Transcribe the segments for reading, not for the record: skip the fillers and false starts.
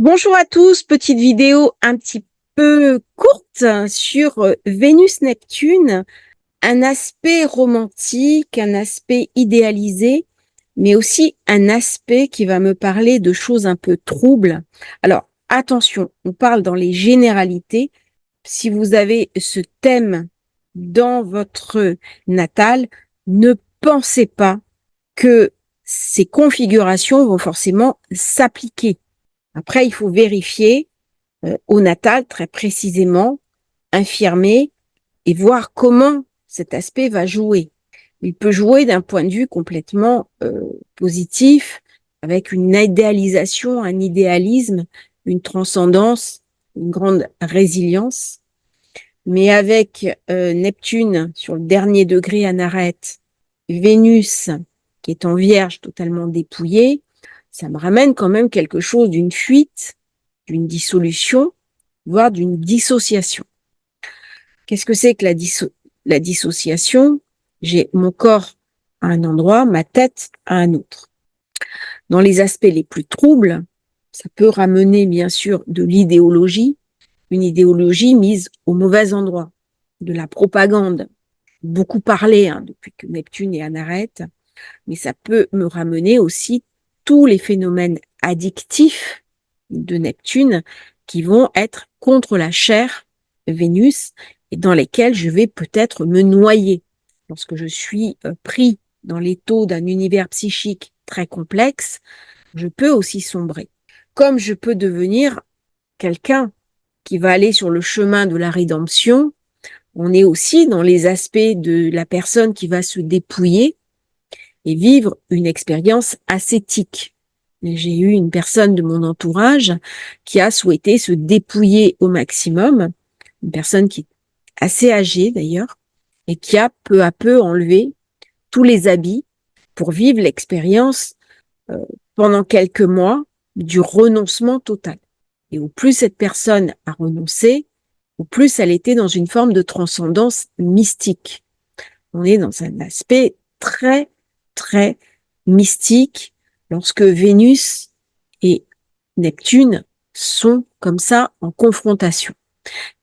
Bonjour à tous, petite vidéo un petit peu courte sur Vénus-Neptune, un aspect romantique, un aspect idéalisé, mais aussi un aspect qui va me parler de choses un peu troubles. Alors, attention, on parle dans les généralités. Si vous avez ce thème dans votre natal, ne pensez pas que ces configurations vont forcément s'appliquer. Après, il faut vérifier au natal très précisément, infirmer et voir comment cet aspect va jouer. Il peut jouer d'un point de vue complètement positif, avec une idéalisation, un idéalisme, une transcendance, une grande résilience. Mais avec Neptune sur le dernier degré à Narette, Vénus qui est en Vierge totalement dépouillée, ça me ramène quand même quelque chose d'une fuite, d'une dissolution, voire d'une dissociation. Qu'est-ce que c'est que la dissociation? J'ai mon corps à un endroit, ma tête à un autre. Dans les aspects les plus troubles, ça peut ramener bien sûr de l'idéologie, une idéologie mise au mauvais endroit, de la propagande, beaucoup parlé depuis que Neptune est à Narette, mais ça peut me ramener aussi tous les phénomènes addictifs de Neptune qui vont être contre la chair Vénus et dans lesquels je vais peut-être me noyer. Lorsque je suis pris dans les taux d'un univers psychique très complexe, je peux aussi sombrer. Comme je peux devenir quelqu'un qui va aller sur le chemin de la rédemption, on est aussi dans les aspects de la personne qui va se dépouiller et vivre une expérience ascétique. J'ai eu une personne de mon entourage qui a souhaité se dépouiller au maximum, une personne qui est assez âgée d'ailleurs, et qui a peu à peu enlevé tous les habits pour vivre l'expérience pendant quelques mois du renoncement total. Et au plus cette personne a renoncé, au plus elle était dans une forme de transcendance mystique. On est dans un aspect très, très mystique lorsque Vénus et Neptune sont comme ça en confrontation.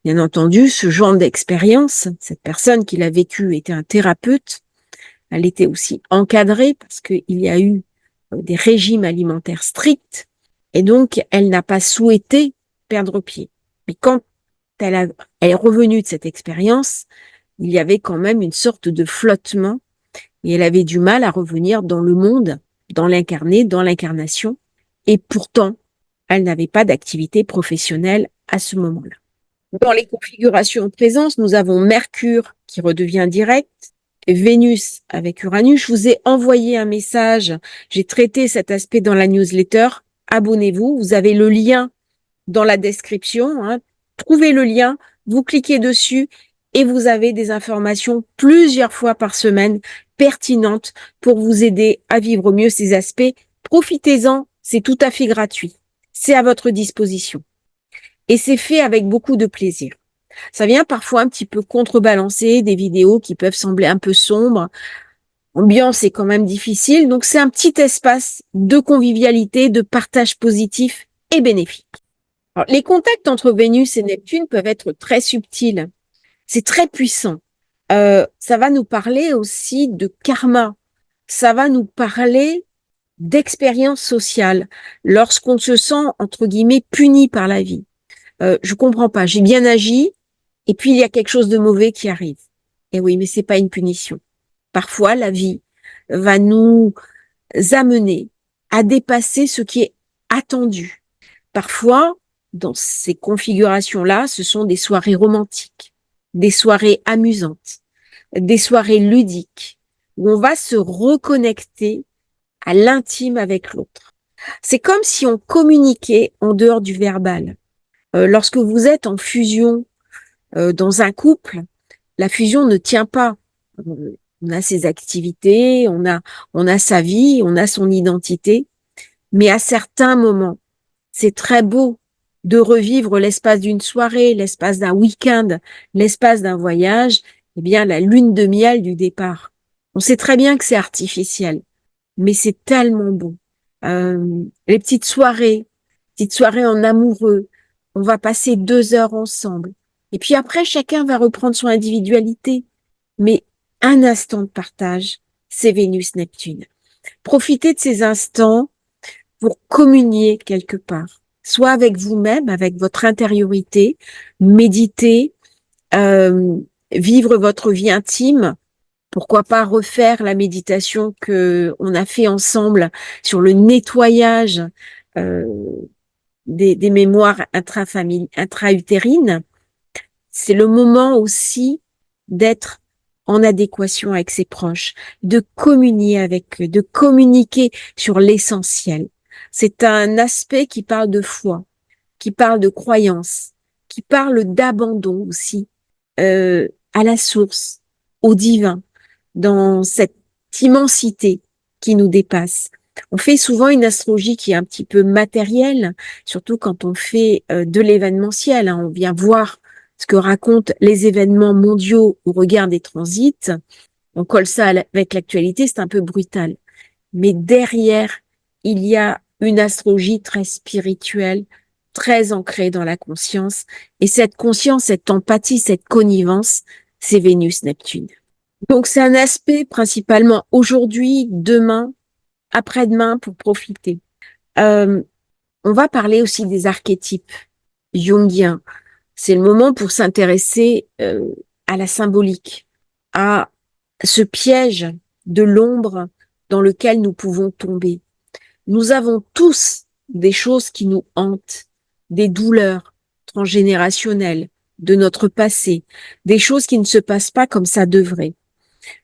Bien entendu, ce genre d'expérience, cette personne qui l'a vécu était un thérapeute, elle était aussi encadrée parce qu'il y a eu des régimes alimentaires stricts et donc elle n'a pas souhaité perdre pied. Mais quand elle est revenue de cette expérience, il y avait quand même une sorte de flottement et elle avait du mal à revenir dans le monde, dans l'incarné, dans l'incarnation. Et pourtant, elle n'avait pas d'activité professionnelle à ce moment-là. Dans les configurations en présence, nous avons Mercure qui redevient direct, Vénus avec Uranus. Je vous ai envoyé un message, j'ai traité cet aspect dans la newsletter. Abonnez-vous, vous avez le lien dans la description. Trouvez le lien, vous cliquez dessus et vous avez des informations plusieurs fois par semaine pertinentes pour vous aider à vivre mieux ces aspects. Profitez-en, c'est tout à fait gratuit. C'est à votre disposition. Et c'est fait avec beaucoup de plaisir. Ça vient parfois un petit peu contrebalancer des vidéos qui peuvent sembler un peu sombres. L'ambiance est quand même difficile, donc c'est un petit espace de convivialité, de partage positif et bénéfique. Alors, les contacts entre Vénus et Neptune peuvent être très subtils. C'est très puissant. Ça va nous parler aussi de karma. Ça va nous parler d'expérience sociale. Lorsqu'on se sent, entre guillemets, puni par la vie. Je comprends pas. J'ai bien agi et puis il y a quelque chose de mauvais qui arrive. Et oui, mais c'est pas une punition. Parfois, la vie va nous amener à dépasser ce qui est attendu. Parfois, dans ces configurations-là, ce sont des soirées romantiques, des soirées amusantes, des soirées ludiques, où on va se reconnecter à l'intime avec l'autre. C'est comme si on communiquait en dehors du verbal. Lorsque vous êtes en fusion dans un couple, la fusion ne tient pas. On a ses activités, on a sa vie, on a son identité, mais à certains moments, c'est très beau de revivre l'espace d'une soirée, l'espace d'un week-end, l'espace d'un voyage, eh bien, la lune de miel du départ. On sait très bien que c'est artificiel, mais c'est tellement beau. Les petites soirées, petite soirée en amoureux. On va passer 2 heures ensemble. Et puis après, chacun va reprendre son individualité. Mais un instant de partage, c'est Vénus-Neptune. Profitez de ces instants pour communier quelque part, soit avec vous-même, avec votre intériorité, méditer, euh, vivre votre vie intime. Pourquoi pas refaire la méditation que on a fait ensemble sur le nettoyage euh, des mémoires intra-utérines. C'est le moment aussi d'être en adéquation avec ses proches, de communier avec eux, de communiquer sur l'essentiel. C'est un aspect qui parle de foi, qui parle de croyance, qui parle d'abandon aussi à la source, au divin, dans cette immensité qui nous dépasse. On fait souvent une astrologie qui est un petit peu matérielle, surtout quand on fait de l'événementiel. On vient voir ce que racontent les événements mondiaux au regard des transits. On colle ça avec l'actualité, c'est un peu brutal. Mais derrière, il y a une astrologie très spirituelle, très ancrée dans la conscience. Et cette conscience, cette empathie, cette connivence, c'est Vénus-Neptune. Donc, c'est un aspect principalement aujourd'hui, demain, après-demain pour profiter. Euh, on va parler aussi des archétypes jungiens. C'est le moment pour s'intéresser à la symbolique, à ce piège de l'ombre dans lequel nous pouvons tomber. Nous avons tous des choses qui nous hantent, des douleurs transgénérationnelles de notre passé, des choses qui ne se passent pas comme ça devrait.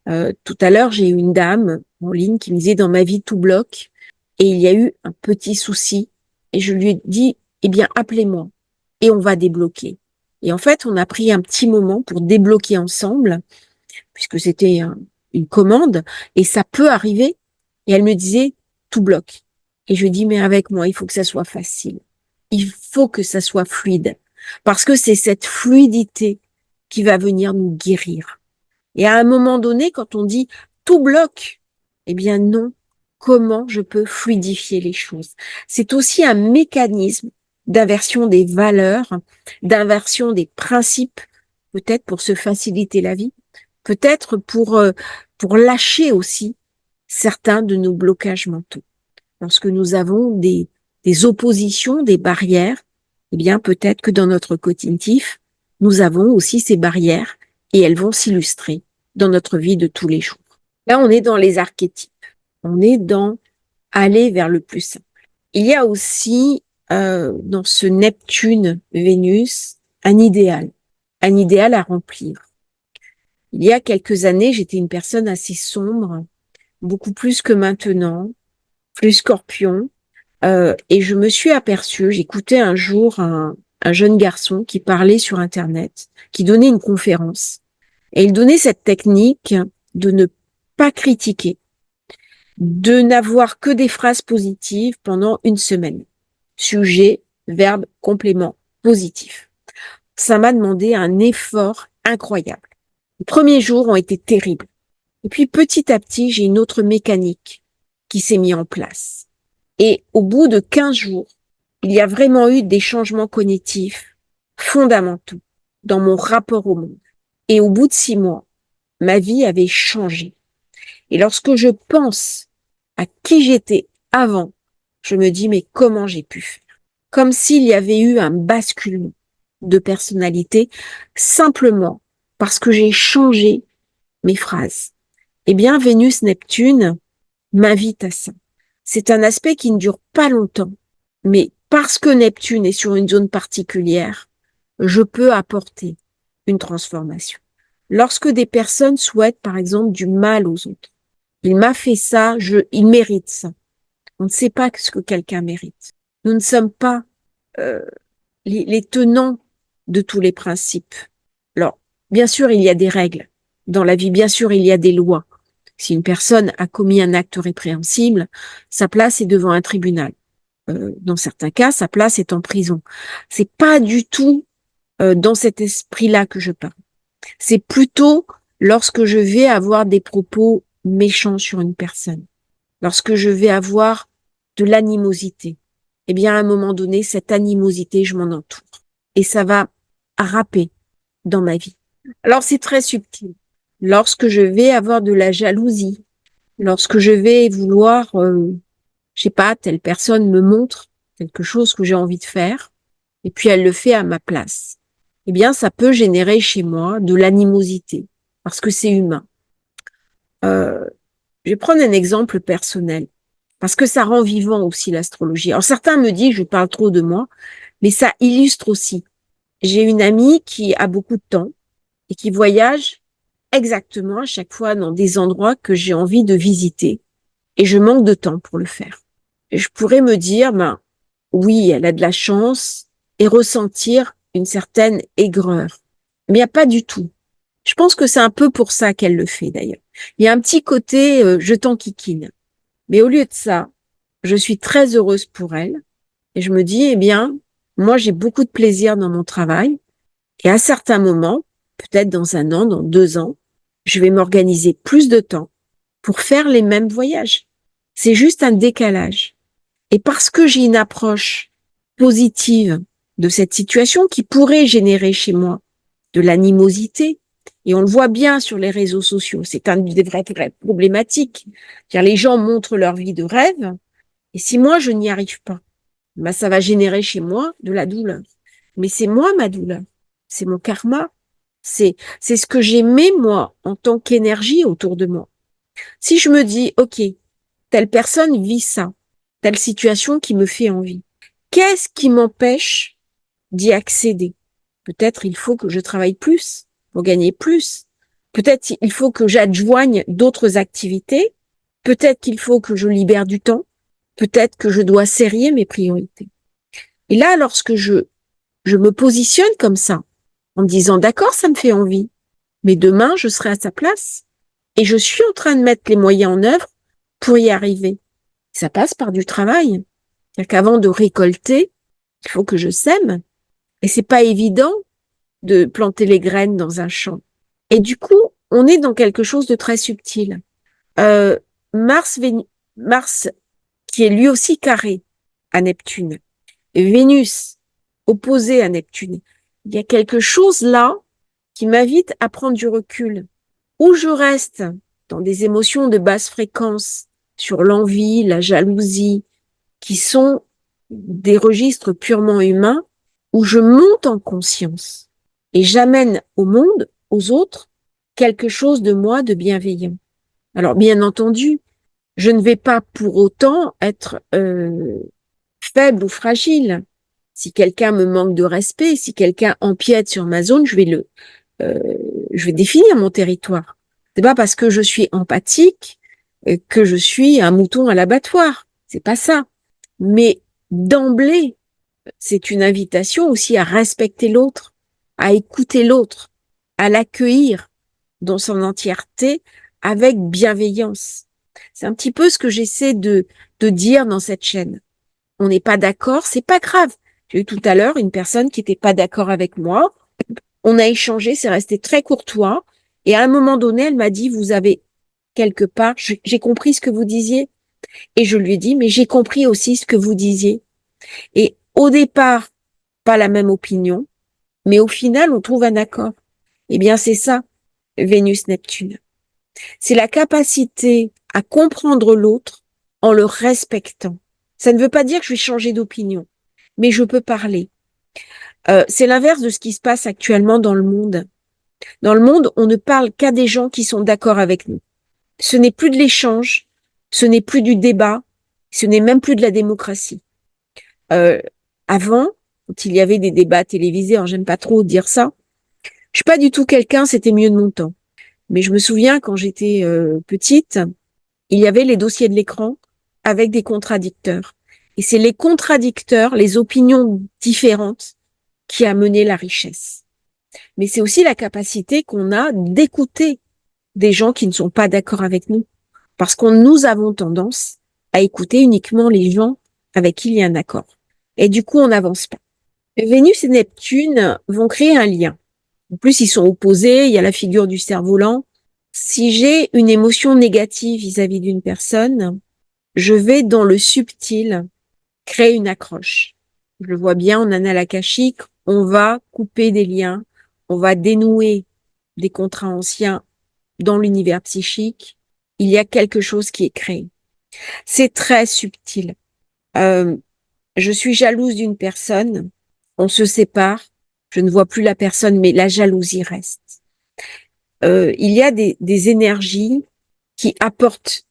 Tout à l'heure, j'ai eu une dame en ligne qui me disait dans ma vie tout bloque et il y a eu un petit souci et je lui ai dit eh bien appelez-moi et on va débloquer. Et en fait, on a pris un petit moment pour débloquer ensemble puisque c'était une commande et ça peut arriver. Et elle me disait tout bloque. Et je dis mais avec moi, il faut que ça soit facile. Il faut que ça soit fluide parce que c'est cette fluidité qui va venir nous guérir. Et à un moment donné, quand on dit tout bloque, eh bien non, comment je peux fluidifier les choses? C'est aussi un mécanisme d'inversion des valeurs, d'inversion des principes, peut-être pour se faciliter la vie, peut-être pour lâcher aussi certains de nos blocages mentaux. Lorsque nous avons des oppositions, des barrières, eh bien peut-être que dans notre cognitif, nous avons aussi ces barrières et elles vont s'illustrer dans notre vie de tous les jours. Là, on est dans les archétypes. On est dans aller vers le plus simple. Il y a aussi dans ce Neptune-Vénus un idéal à remplir. Il y a quelques années, j'étais une personne assez sombre, beaucoup plus que maintenant, plus scorpion, et je me suis aperçue, j'écoutais un jour un jeune garçon qui parlait sur Internet, qui donnait une conférence, et il donnait cette technique de ne pas critiquer, de n'avoir que des phrases positives pendant une semaine. Sujet, verbe, complément, positif. Ça m'a demandé un effort incroyable. Les premiers jours ont été terribles. Et puis petit à petit, j'ai une autre mécanique qui s'est mise en place. Et au bout de 15 jours, il y a vraiment eu des changements cognitifs fondamentaux dans mon rapport au monde. Et au bout de 6 mois, ma vie avait changé. Et lorsque je pense à qui j'étais avant, je me dis, mais comment j'ai pu faire? Comme s'il y avait eu un basculement de personnalité simplement parce que j'ai changé mes phrases. Eh bien, Vénus-Neptune m'invite à ça. C'est un aspect qui ne dure pas longtemps, mais parce que Neptune est sur une zone particulière, je peux apporter une transformation. Lorsque des personnes souhaitent, par exemple, du mal aux autres, il m'a fait ça, il mérite ça. On ne sait pas ce que quelqu'un mérite. Nous ne sommes pas euh, les tenants de tous les principes. Alors, bien sûr, il y a des règles dans la vie, bien sûr, il y a des lois. Si une personne a commis un acte répréhensible, sa place est devant un tribunal. Dans certains cas, sa place est en prison. C'est pas du tout dans cet esprit-là que je parle. C'est plutôt lorsque je vais avoir des propos méchants sur une personne, lorsque je vais avoir de l'animosité, eh bien, à un moment donné, cette animosité, je m'en entoure. Et ça va râper dans ma vie. Alors, c'est très subtil. Lorsque je vais avoir de la jalousie, lorsque je vais vouloir, je sais pas, telle personne me montre quelque chose que j'ai envie de faire, et puis elle le fait à ma place, eh bien, ça peut générer chez moi de l'animosité, parce que c'est humain. Euh, je vais prendre un exemple personnel, parce que ça rend vivant aussi l'astrologie. Alors, certains me disent, je parle trop de moi, mais ça illustre aussi. J'ai une amie qui a beaucoup de temps et qui voyage exactement à chaque fois dans des endroits que j'ai envie de visiter, et je manque de temps pour le faire. Et je pourrais me dire, ben, oui, elle a de la chance et ressentir une certaine aigreur. Mais il n'y a pas du tout. Je pense que c'est un peu pour ça qu'elle le fait d'ailleurs. Il y a un petit côté je t'enquiquine. Mais au lieu de ça, je suis très heureuse pour elle et je me dis, eh bien, moi j'ai beaucoup de plaisir dans mon travail et à certains moments, peut-être dans 1 an, dans 2 ans, je vais m'organiser plus de temps pour faire les mêmes voyages. C'est juste un décalage. Et parce que j'ai une approche positive de cette situation qui pourrait générer chez moi de l'animosité, et on le voit bien sur les réseaux sociaux, c'est un des vraies problématiques. Car les gens montrent leur vie de rêve, et si moi je n'y arrive pas, ben ça va générer chez moi de la douleur. Mais c'est moi ma douleur, c'est mon karma, c'est ce que j'aimais moi en tant qu'énergie autour de moi. Si je me dis, ok, telle personne vit ça, telle situation qui me fait envie, qu'est-ce qui m'empêche d'y accéder? Peut-être il faut que je travaille plus pour gagner plus. Peut-être il faut que j'adjoigne d'autres activités. Peut-être qu'il faut que je libère du temps. Peut-être que je dois serrer mes priorités. Et là, lorsque je me positionne comme ça, en me disant, d'accord, ça me fait envie, mais demain, je serai à sa place et je suis en train de mettre les moyens en œuvre pour y arriver. Ça passe par du travail. C'est-à-dire qu'avant de récolter, il faut que je sème. Et c'est pas évident de planter les graines dans un champ. Et du coup, on est dans quelque chose de très subtil. Euh, Mars, Mars, qui est lui aussi carré à Neptune, et Vénus opposée à Neptune. Il y a quelque chose là qui m'invite à prendre du recul. Ou je reste dans des émotions de basse fréquence, sur l'envie, la jalousie, qui sont des registres purement humains, où je monte en conscience et j'amène au monde, aux autres, quelque chose de moi de bienveillant. Alors, bien entendu, je ne vais pas pour autant être faible ou fragile. Si quelqu'un me manque de respect, si quelqu'un empiète sur ma zone, euh, je vais définir mon territoire. C'est pas parce que je suis empathique que je suis un mouton à l'abattoir. C'est pas ça. Mais d'emblée, c'est une invitation aussi à respecter l'autre, à écouter l'autre, à l'accueillir dans son entièreté avec bienveillance. C'est un petit peu ce que j'essaie de dire dans cette chaîne. On n'est pas d'accord, c'est pas grave. J'ai eu tout à l'heure une personne qui n'était pas d'accord avec moi. On a échangé, c'est resté très courtois. Et à un moment donné, elle m'a dit, vous avez quelque part, j'ai compris ce que vous disiez. Et je lui ai dit, mais j'ai compris aussi ce que vous disiez. Et au départ, pas la même opinion, mais au final, on trouve un accord. Eh bien, c'est ça, Vénus-Neptune. C'est la capacité à comprendre l'autre en le respectant. Ça ne veut pas dire que je vais changer d'opinion, mais je peux parler. C'est l'inverse de ce qui se passe actuellement dans le monde. Dans le monde, on ne parle qu'à des gens qui sont d'accord avec nous. Ce n'est plus de l'échange, ce n'est plus du débat, ce n'est même plus de la démocratie. Euh, Avant, quand il y avait des débats télévisés, alors j'aime pas trop dire ça, je suis pas du tout quelqu'un, c'était mieux de mon temps. Mais je me souviens quand j'étais petite, il y avait les dossiers de l'écran avec des contradicteurs. Et c'est les contradicteurs, les opinions différentes qui a mené la richesse. Mais c'est aussi la capacité qu'on a d'écouter des gens qui ne sont pas d'accord avec nous. Parce que nous avons tendance à écouter uniquement les gens avec qui il y a un accord. Et du coup, on n'avance pas. Vénus et Neptune vont créer un lien. En plus, ils sont opposés, il y a la figure du cerf-volant. Si j'ai une émotion négative vis-à-vis d'une personne, je vais dans le subtil créer une accroche. Je le vois bien en annales akashiques, on va couper des liens, on va dénouer des contrats anciens dans l'univers psychique. Il y a quelque chose qui est créé. C'est très subtil. Euh, je suis jalouse d'une personne, on se sépare, je ne vois plus la personne, mais la jalousie reste. Il y a des énergies qui apportent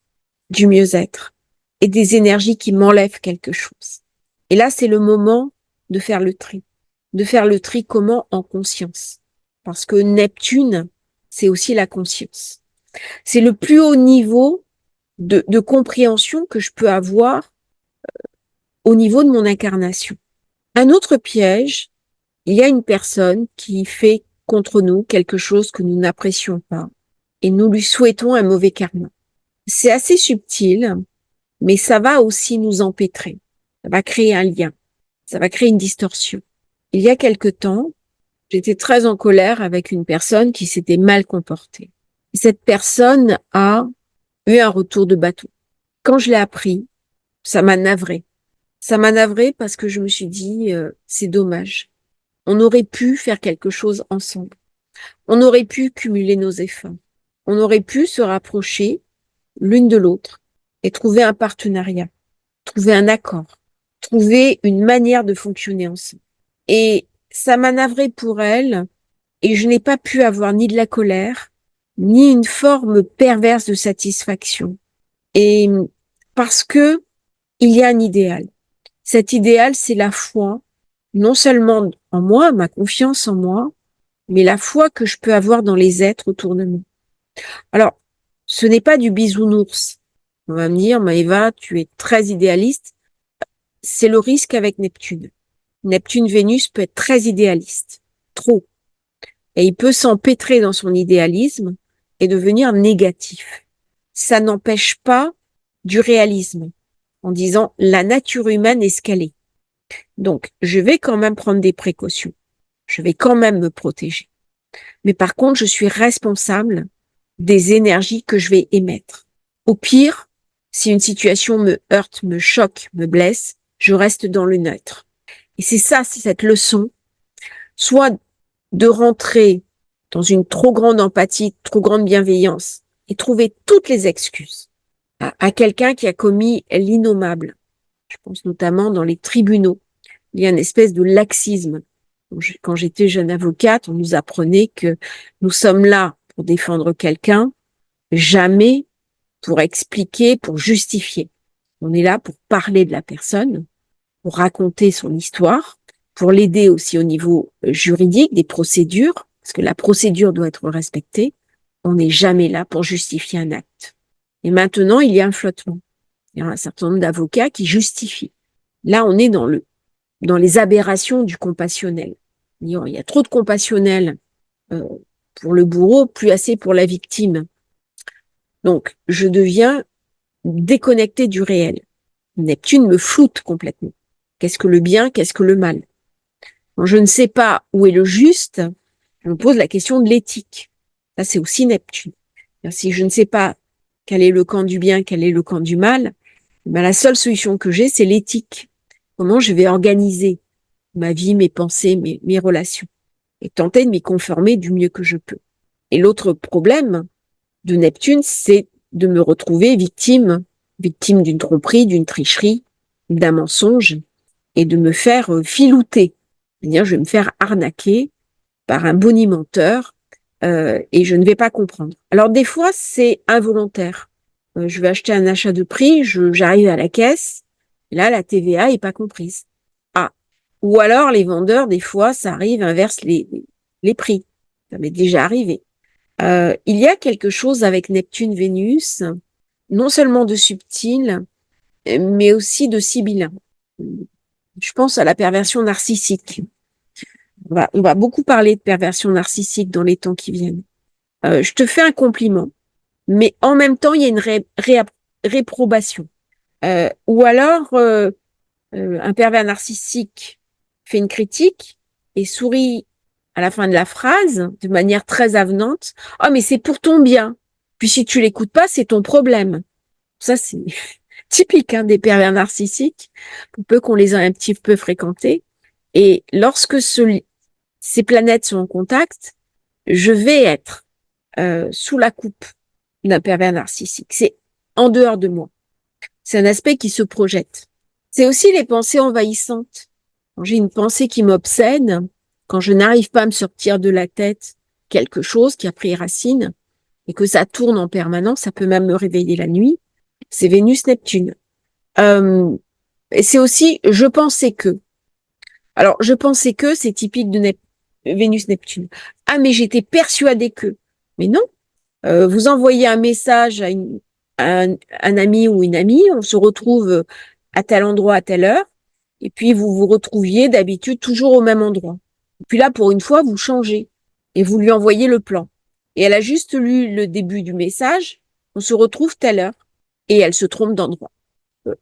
du mieux-être et des énergies qui m'enlèvent quelque chose. Et là, c'est le moment de faire le tri. De faire le tri comment? En conscience. Parce que Neptune, c'est aussi la conscience. C'est le plus haut niveau de compréhension que je peux avoir au niveau de mon incarnation. Un autre piège, il y a une personne qui fait contre nous quelque chose que nous n'apprécions pas et nous lui souhaitons un mauvais karma. C'est assez subtil, mais ça va aussi nous empêtrer. Ça va créer un lien. Ça va créer une distorsion. Il y a quelque temps, j'étais très en colère avec une personne qui s'était mal comportée. Cette personne a eu un retour de bateau. Quand je l'ai appris, ça m'a navrée. Ça m'a navrée parce que je me suis dit, c'est dommage. On aurait pu faire quelque chose ensemble. On aurait pu cumuler nos efforts. On aurait pu se rapprocher l'une de l'autre et trouver un partenariat, trouver un accord, trouver une manière de fonctionner ensemble. Et ça m'a navrée pour elle et je n'ai pas pu avoir ni de la colère, ni une forme perverse de satisfaction. Et parce que il y a un idéal. Cet idéal, c'est la foi, non seulement en moi, ma confiance en moi, mais la foi que je peux avoir dans les êtres autour de moi. Alors, ce n'est pas du bisounours. On va me dire, Maëva, tu es très idéaliste. C'est le risque avec Neptune. Neptune-Vénus peut être très idéaliste. Trop. Et il peut s'empêtrer dans son idéalisme et devenir négatif. Ça n'empêche pas du réalisme en disant la nature humaine est ce qu'elle est. Donc, je vais quand même prendre des précautions. Je vais quand même me protéger. Mais par contre, je suis responsable des énergies que je vais émettre. Au pire, si une situation me heurte, me choque, me blesse, je reste dans le neutre. Et c'est ça, c'est cette leçon, soit de rentrer dans une trop grande empathie, trop grande bienveillance et trouver toutes les excuses à quelqu'un qui a commis l'innommable. Je pense notamment dans les tribunaux. Il y a une espèce de laxisme. Quand j'étais jeune avocate, on nous apprenait que nous sommes là pour défendre quelqu'un, jamais pour expliquer, pour justifier. On est là pour parler de la personne, pour raconter son histoire, pour l'aider aussi au niveau juridique, des procédures, parce que la procédure doit être respectée. On n'est jamais là pour justifier un acte. Et maintenant, il y a un flottement. Il y a un certain nombre d'avocats qui justifient. Là, on est dans les aberrations du compassionnel. Il y a trop de compassionnel pour le bourreau, plus assez pour la victime. Donc, je deviens déconnecté du réel. Neptune me floute complètement. Qu'est-ce que le bien, qu'est-ce que le mal? Quand je ne sais pas où est le juste, je me pose la question de l'éthique. Ça, c'est aussi Neptune. Si je ne sais pas quel est le camp du bien, quel est le camp du mal, ben la seule solution que j'ai, c'est l'éthique. Comment je vais organiser ma vie, mes pensées, mes relations, et tenter de m'y conformer du mieux que je peux. Et l'autre problème de Neptune, c'est de me retrouver victime d'une tromperie, d'une tricherie, d'un mensonge, et de me faire filouter. C'est-à-dire, je vais me faire arnaquer par un bonimenteur et je ne vais pas comprendre. Alors, des fois, c'est involontaire. Je vais acheter un achat de prix, j'arrive à la caisse, et là, la TVA est pas comprise. Ah, ou alors, les vendeurs, des fois, ça arrive, inversent les prix. Ça m'est déjà arrivé. Il y a quelque chose avec Neptune-Vénus, non seulement de subtil, mais aussi de sibyllin. Je pense à la perversion narcissique. On va beaucoup parler de perversion narcissique dans les temps qui viennent. Je te fais un compliment, mais en même temps, il y a une réprobation. Ou alors, un pervers narcissique fait une critique et sourit à la fin de la phrase de manière très avenante. Oh, mais c'est pour ton bien. Puis si tu l'écoutes pas, c'est ton problème. Ça, typique des pervers narcissiques, pour peu qu'on les ait un petit peu fréquentés. Et lorsque ces planètes sont en contact, je vais être sous la coupe d'un pervers narcissique. C'est en dehors de moi. C'est un aspect qui se projette. C'est aussi les pensées envahissantes. Quand j'ai une pensée qui m'obsède, quand je n'arrive pas à me sortir de la tête quelque chose qui a pris racine et que ça tourne en permanence, ça peut même me réveiller la nuit, c'est Vénus-Neptune. Et c'est aussi je pensais que. Alors, je pensais que c'est typique de Vénus-Neptune. Ah, mais j'étais persuadée que. Mais non, vous envoyez un message à un ami ou une amie, on se retrouve à tel endroit à telle heure, et puis vous vous retrouviez d'habitude toujours au même endroit. Et puis là, pour une fois, vous changez et vous lui envoyez le plan. Et elle a juste lu le début du message, on se retrouve telle heure, et elle se trompe d'endroit.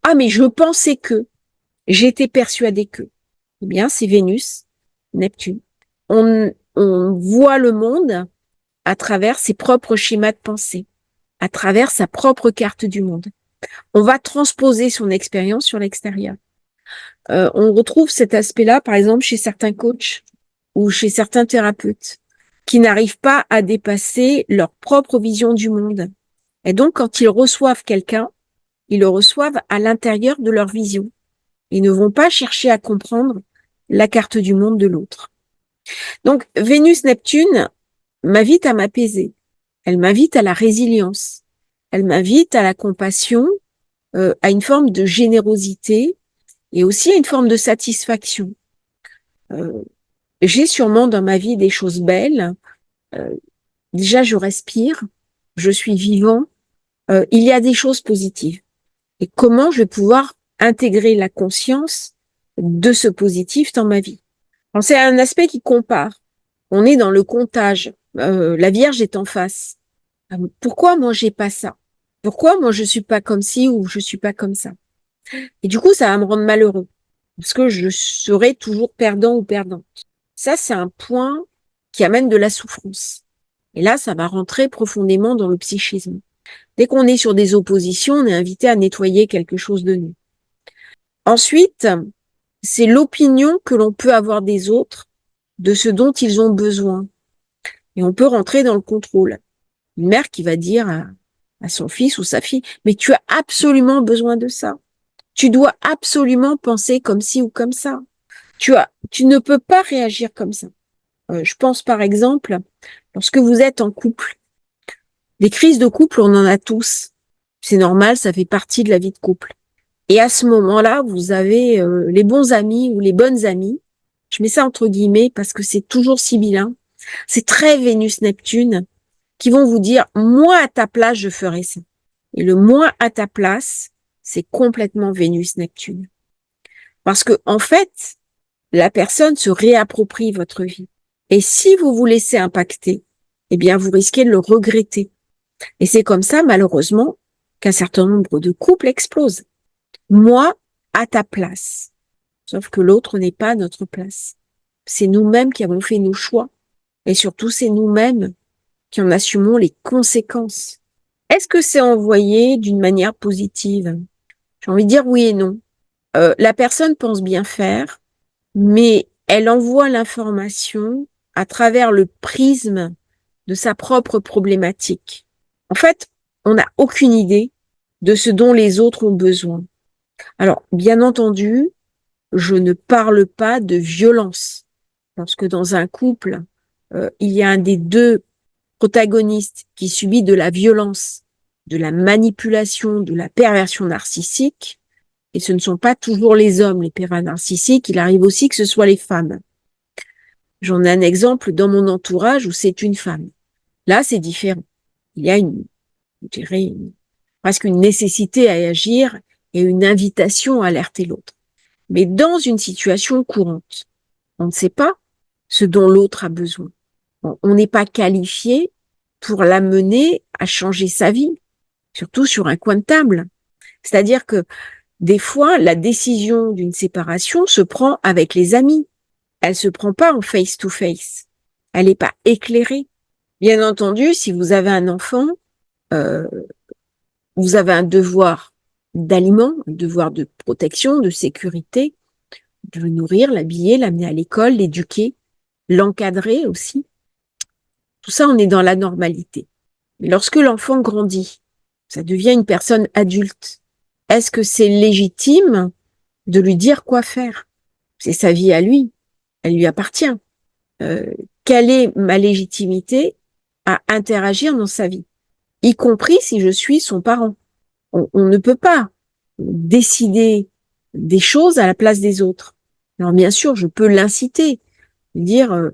Ah, mais je pensais que, j'étais persuadée que. Eh bien, c'est Vénus, Neptune. On voit le monde à travers ses propres schémas de pensée, à travers sa propre carte du monde. On va transposer son expérience sur l'extérieur. On retrouve cet aspect-là, par exemple, chez certains coachs ou chez certains thérapeutes qui n'arrivent pas à dépasser leur propre vision du monde. Et donc, quand ils reçoivent quelqu'un, ils le reçoivent à l'intérieur de leur vision. Ils ne vont pas chercher à comprendre la carte du monde de l'autre. Donc, Vénus-Neptune m'invite à m'apaiser. Elle m'invite à la résilience. Elle m'invite à la compassion, à une forme de générosité et aussi à une forme de satisfaction. J'ai sûrement dans ma vie des choses belles. Déjà, je respire, je suis vivant. Il y a des choses positives. Et comment je vais pouvoir intégrer la conscience de ce positif dans ma vie? Alors, c'est un aspect qui compare. On est dans le comptage. La Vierge est en face. Pourquoi moi j'ai pas ça? Pourquoi moi je suis pas comme ci ou je suis pas comme ça? Et du coup, ça va me rendre malheureux parce que je serai toujours perdant ou perdante. Ça, c'est un point qui amène de la souffrance. Et là, ça va rentrer profondément dans le psychisme. Dès qu'on est sur des oppositions, on est invité à nettoyer quelque chose de nous. Ensuite, c'est l'opinion que l'on peut avoir des autres de ce dont ils ont besoin. Et on peut rentrer dans le contrôle. Une mère qui va dire à son fils ou sa fille, mais tu as absolument besoin de ça. Tu dois absolument penser comme ci ou comme ça. Tu ne peux pas réagir comme ça. Je pense par exemple, lorsque vous êtes en couple, des crises de couple, on en a tous. C'est normal, ça fait partie de la vie de couple. Et à ce moment-là, vous avez les bons amis ou les bonnes amies. Je mets ça entre guillemets parce que c'est toujours sibyllin. C'est très Vénus-Neptune qui vont vous dire, moi à ta place, je ferai ça. Et le moi à ta place, c'est complètement Vénus-Neptune. Parce que, en fait, la personne se réapproprie votre vie. Et si vous vous laissez impacter, eh bien, vous risquez de le regretter. Et c'est comme ça, malheureusement, qu'un certain nombre de couples explosent. Moi, à ta place. Sauf que l'autre n'est pas à notre place. C'est nous-mêmes qui avons fait nos choix. Et surtout, c'est nous-mêmes qui en assumons les conséquences. Est-ce que c'est envoyé d'une manière positive? J'ai envie de dire oui et non. La personne pense bien faire, mais elle envoie l'information à travers le prisme de sa propre problématique. En fait, on n'a aucune idée de ce dont les autres ont besoin. Alors, bien entendu, je ne parle pas de violence. Lorsque dans un couple, il y a un des deux protagonistes qui subit de la violence, de la manipulation, de la perversion narcissique, et ce ne sont pas toujours les hommes, les pervers narcissiques, il arrive aussi que ce soit les femmes. J'en ai un exemple dans mon entourage où c'est une femme. Là, c'est différent. Il y a je dirais, presque une nécessité à agir et une invitation à alerter l'autre. Mais dans une situation courante, on ne sait pas ce dont l'autre a besoin. On n'est pas qualifié pour l'amener à changer sa vie, surtout sur un coin de table. C'est-à-dire que des fois, la décision d'une séparation se prend avec les amis. Elle se prend pas en face-to-face. Elle n'est pas éclairée. Bien entendu, si vous avez un enfant, vous avez un devoir d'aliments, un devoir de protection, de sécurité, de le nourrir, l'habiller, l'amener à l'école, l'éduquer, l'encadrer aussi. Tout ça, on est dans la normalité. Mais lorsque l'enfant grandit, ça devient une personne adulte. Est-ce que c'est légitime de lui dire quoi faire? C'est sa vie à lui, elle lui appartient. Quelle est ma légitimité à interagir dans sa vie, y compris si je suis son parent? On ne peut pas décider des choses à la place des autres. Alors bien sûr, je peux l'inciter, dire,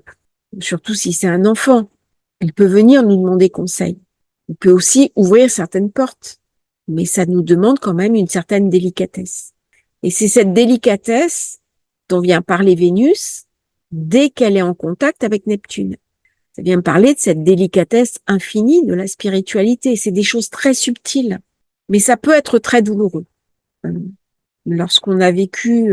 surtout si c'est un enfant, il peut venir nous demander conseil. Il peut aussi ouvrir certaines portes, mais ça nous demande quand même une certaine délicatesse. Et c'est cette délicatesse dont vient parler Vénus dès qu'elle est en contact avec Neptune. Ça vient me parler de cette délicatesse infinie de la spiritualité. C'est des choses très subtiles, mais ça peut être très douloureux. Lorsqu'on a vécu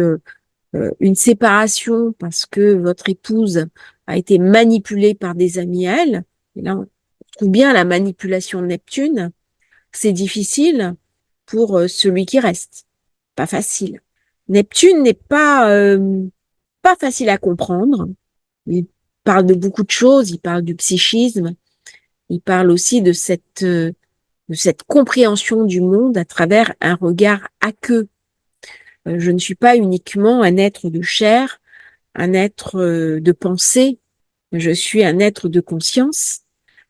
une séparation parce que votre épouse a été manipulée par des amis à elle, et là on trouve bien la manipulation de Neptune, c'est difficile pour celui qui reste. Pas facile. Neptune n'est pas facile à comprendre. Il parle de beaucoup de choses, il parle du psychisme, il parle aussi de cette compréhension du monde à travers un regard aqueux. Je ne suis pas uniquement un être de chair, un être de pensée, je suis un être de conscience,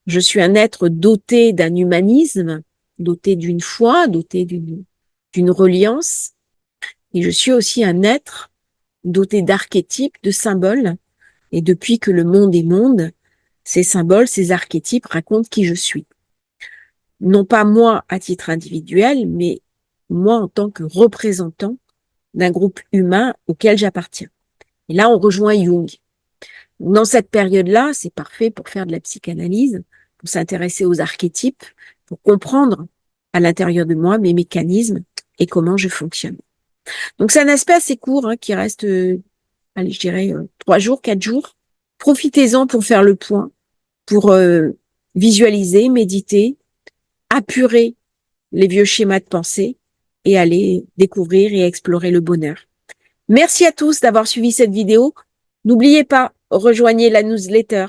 je suis un être doté d'un humanisme, doté d'une foi, doté d'une reliance, et je suis aussi un être doté d'archétypes, de symboles, et depuis que le monde est monde, ces symboles, ces archétypes racontent qui je suis. Non pas moi à titre individuel, mais moi en tant que représentant d'un groupe humain auquel j'appartiens. Et là, on rejoint Jung. Dans cette période-là, c'est parfait pour faire de la psychanalyse, pour s'intéresser aux archétypes, pour comprendre à l'intérieur de moi mes mécanismes et comment je fonctionne. Donc c'est un aspect assez court qui reste, allez, je dirais 3 jours, 4 jours. Profitez-en pour faire le point, pour visualiser, méditer, apurer les vieux schémas de pensée et aller découvrir et explorer le bonheur. Merci à tous d'avoir suivi cette vidéo. N'oubliez pas, rejoignez la newsletter.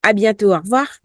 À bientôt, au revoir.